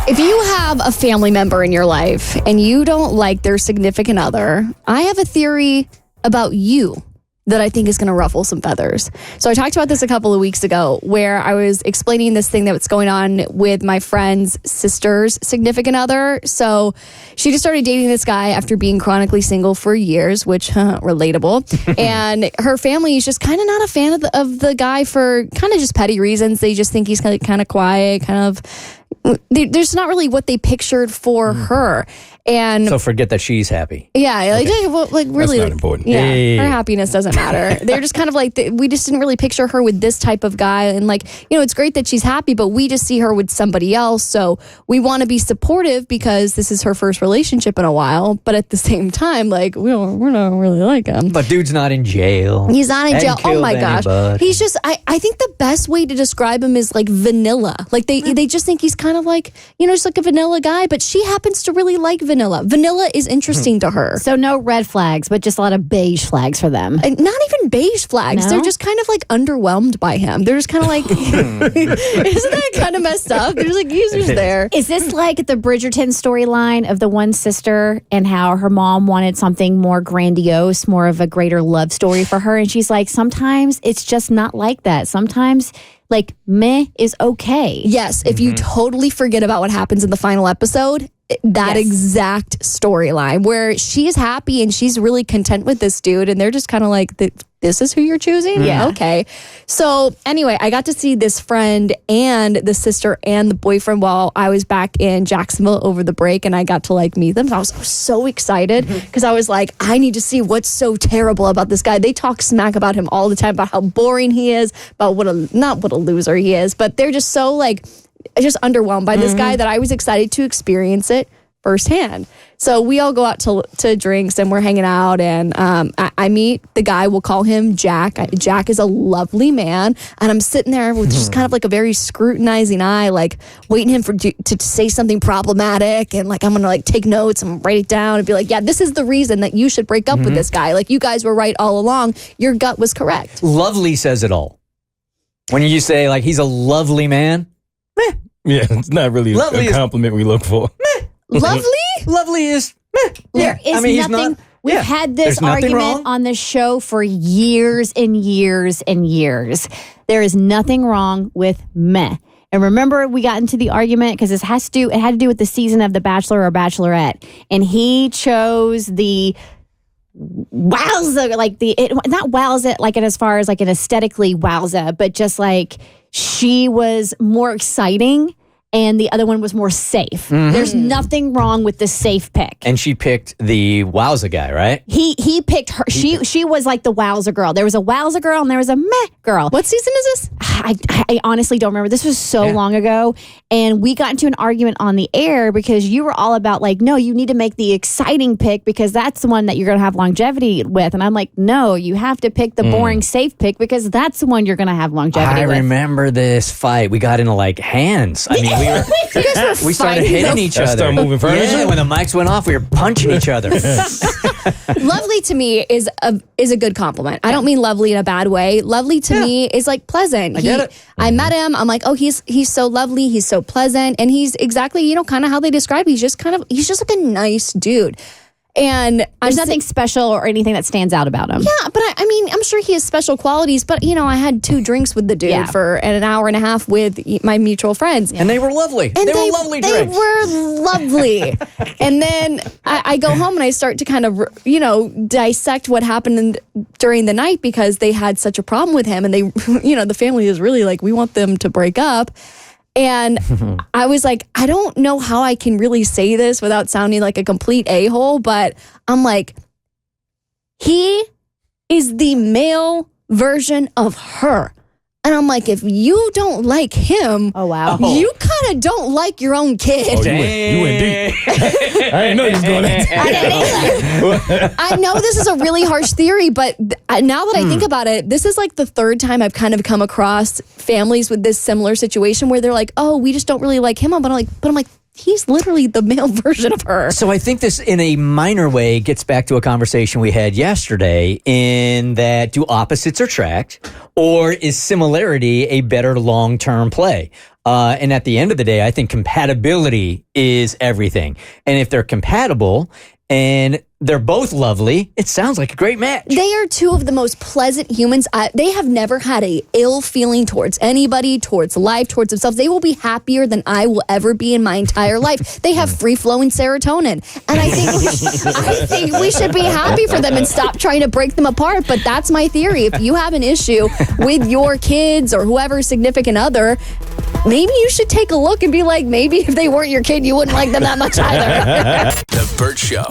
If you have a family member in your life and you don't like their significant other, I have a theory about you that I think is going to ruffle some feathers. So I talked about this a couple of weeks ago where I was explaining this thing that was going on with my friend's sister's significant other. So she just started dating this guy after being chronically single for years, which relatable. And her family is just kind of not a fan of the guy for kind of just petty reasons. They just think he's kind of quiet, there's not really what they pictured for her. And so forget that she's happy. Yeah, like really, that's not important. Yeah, her happiness doesn't matter. They're just kind of like we just didn't really picture her with this type of guy, and it's great that she's happy, but we just see her with somebody else. So we want to be supportive because this is her first relationship in a while, but at the same time, we're not really like him. But dude's not in jail. He's not in jail. Oh my gosh, anybody. he's just. I think the best way to describe him is like vanilla. Like they just think he's kind of like just like a vanilla guy, but she happens to really like vanilla. Vanilla is interesting to her. So no red flags, but just a lot of beige flags for them. Not even beige flags. No? They're just kind of like underwhelmed by him. They're just kind of like, isn't that kind of messed up? They're just like, he's just there. Is this like the Bridgerton storyline of the one sister and how her mom wanted something more grandiose, more of a greater love story for her? And she's like, sometimes it's just not like that. Sometimes meh is okay. Yes, if you totally forget about what happens in the final episode, that exact storyline where she's happy and she's really content with this dude and they're just kind of like, this is who you're choosing? Yeah. Okay. So anyway, I got to see this friend and the sister and the boyfriend while I was back in Jacksonville over the break, and I got to meet them. I was so excited because I was like, I need to see what's so terrible about this guy. They talk smack about him all the time, about how boring he is, about not what a loser he is, but they're just so just underwhelmed by this guy that I was excited to experience it firsthand. So we all go out to drinks and we're hanging out, and I meet the guy. We'll call him Jack. Jack is a lovely man, and I'm sitting there with just kind of a very scrutinizing eye, waiting him to say something problematic, and I'm gonna take notes and write it down and be like, yeah, this is the reason that you should break up with this guy. You guys were right all along. Your gut was correct. Lovely says it all. When you say he's a lovely man, meh. Yeah, it's not really a compliment we look for. Meh. Lovely? Lovely is meh. There is nothing. We've had this argument on the show for years and years and years. There is nothing wrong with meh. And remember, we got into the argument because it had to do with the season of The Bachelor or Bachelorette, and he chose the wowza, not wowza, as far as an aesthetically wowza, but just she was more exciting and the other one was more safe. There's nothing wrong with the safe pick. And she picked the wowza guy, right? He picked her. She was the wowza girl. There was a wowza girl and there was a meh girl. What season is this? I honestly don't remember. This was so long ago. And we got into an argument on the air because you were all about no, you need to make the exciting pick because that's the one that you're going to have longevity with. And I'm like, no, you have to pick the boring safe pick because that's the one you're going to have longevity with. I remember this fight. We got into hands. I mean, we started hitting each other. Started moving furniture. Yeah, when the mics went off, we were punching each other. Lovely to me is a good compliment. I don't mean lovely in a bad way. Lovely to me is pleasant. I get it. I met him. I'm like, oh, he's so lovely. He's so pleasant, and he's exactly kind of how they describe. He's just a nice dude. And there's nothing special or anything that stands out about him. Yeah, but I'm sure he has special qualities. But I had 2 drinks with the dude for an hour and a half with my mutual friends, and they were lovely. And they were lovely They drinks. were lovely. And then I go home and I start to kind of dissect what happened during the night because they had such a problem with him, and they the family is really we want them to break up. And I was like, I don't know how I can really say this without sounding like a complete a-hole, but I'm like, he is the male version of her. And I'm like, if you don't like him, oh wow, you kind of don't like your own kid. Oh, you went deep. I didn't know you was going that. I know this is a really harsh theory, but now that I think about it, this is the third time I've kind of come across families with this similar situation where they're like, oh, we just don't really like him. But I'm like, he's literally the male version of her. So I think this, in a minor way, gets back to a conversation we had yesterday in that do opposites attract, or is similarity a better long-term play? And at the end of the day, I think compatibility is everything. And if they're compatible and they're both lovely, it sounds like a great match. They are two of the most pleasant humans. They have never had a ill feeling towards anybody, towards life, towards themselves. They will be happier than I will ever be in my entire life. They have free-flowing serotonin. And I think we should be happy for them and stop trying to break them apart. But that's my theory. If you have an issue with your kids or whoever's significant other, maybe you should take a look and be like, maybe if they weren't your kid, you wouldn't like them that much either. The Bert Show.